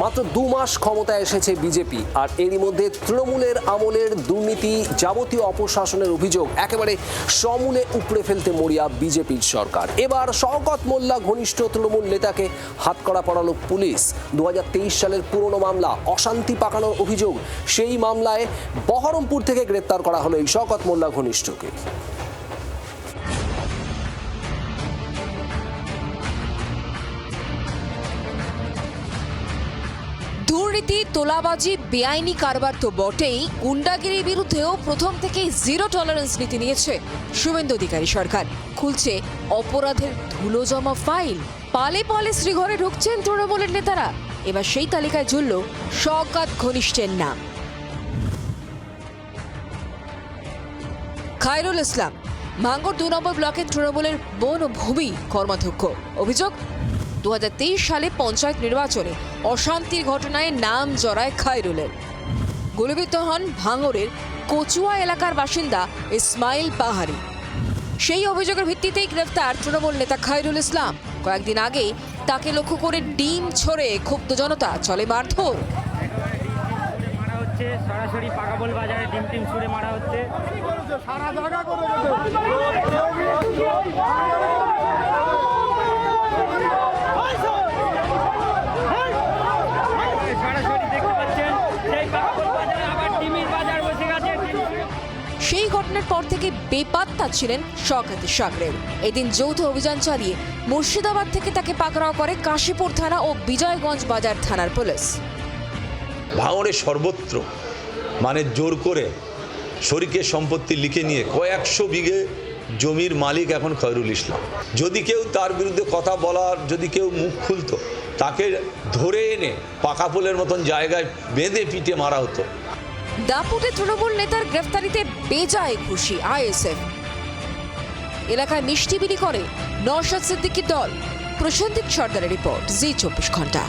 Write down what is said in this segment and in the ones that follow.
মাত্র 2 মাস ক্ষমতায় এসেছে বিজেপি, আর এরই মধ্যে তৃণমূলের আমলের দুর্নীতি, যাবতীয় অপশাসনের অভিযোগ একেবারে সমূলে উপড়ে ফেলতে মরিয়া বিজেপির সরকার। এবার শওকত মোল্লা ঘনিষ্ঠ তৃণমূল নেতাকে হাতকড়া পড়ালো পুলিশ। 2023 সালের পুরনো মামলা, অশান্তি পাকানোর অভিযোগ, সেই মামলায় বহরমপুর থেকে গ্রেপ্তার করা হলো এই শওকত মোল্লা ঘনিষ্ঠকে। দুর্নীতি, তোলাবাজি, বেআইনি কারবার তো বটেই, গুন্ডাগিরির বিরুদ্ধেও প্রথম থেকেই জিরো টলারেন্স নীতি নিয়েছে শুভেন্দু অধিকারী সরকার। খুলছে অপরাধের ধুলো জমা ফাইল, পালে পালে শ্রীঘরে ঢুকছেন তৃণমূলের নেতারা। এবার সেই তালিকায় ঝুলল শওকত ঘনিষ্ঠের নাম। খায়রুল ইসলাম, ভাঙ্গর 2 নম্বর ব্লকের তৃণমূলের বনভূমি কর্মাধ্যক্ষ। অভিযোগ, 2023 সালে পঞ্চায়েত নির্বাচনে অশান্তির ঘটনায় নাম জড়ায় খায়রুলের। গুলিবিদ্ধ হন ভাঙড়ের কচুয়া এলাকার বাসিন্দা ইসমাইল পাহাড়ি। সেই অভিযোগের ভিত্তিতেই গ্রেফতার তৃণমূল নেতা খায়রুল ইসলাম। কয়েকদিন আগেই তাকে লক্ষ্য করে ডিম ছড়ে ক্ষুব্ধ জনতা, চলে মারধর। মারা হচ্ছে সরাসরি পাকাবল বাজারে ডিম ছুড়ে মারা হচ্ছে। সারা জায়গা করে সেই ঘটনার পর থেকে বেপাত্তা ছিলেন শওকত সাগরের। এদিন যৌথ অভিযান চালিয়ে মুর্শিদাবাদ থেকে তাকে পাকড়াও করে কাশীপুর থানা ও বিজয়গঞ্জ বাজার থানার পুলিশ। ভাঙড়ে সর্বত্র মানে জোর করে শরিকের সম্পত্তি লিখে নিয়ে কয়েকশো বিঘে জমির মালিক এখন খায়রুল ইসলাম। যদি কেউ তার বিরুদ্ধে কথা বলার, যদি কেউ মুখ খুলতো, তাকে ধরে এনে পাকাপোলের মতন জায়গায় বেঁধে পিটে মারা হতো। দাপুটে তৃণমূল নেতার গ্রেফতারিতে বেজায় খুশি আইএসএফ। এলাকায় মিষ্টি বিলি করে নওশাদ সিদ্দিকীর দল। প্রসেনজিৎ সর্দারের রিপোর্ট, জি 24 ঘন্টা।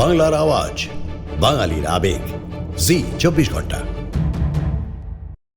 বাংলার আওয়াজ, বাঙালির আবেগ, জি 24 ঘন্টা।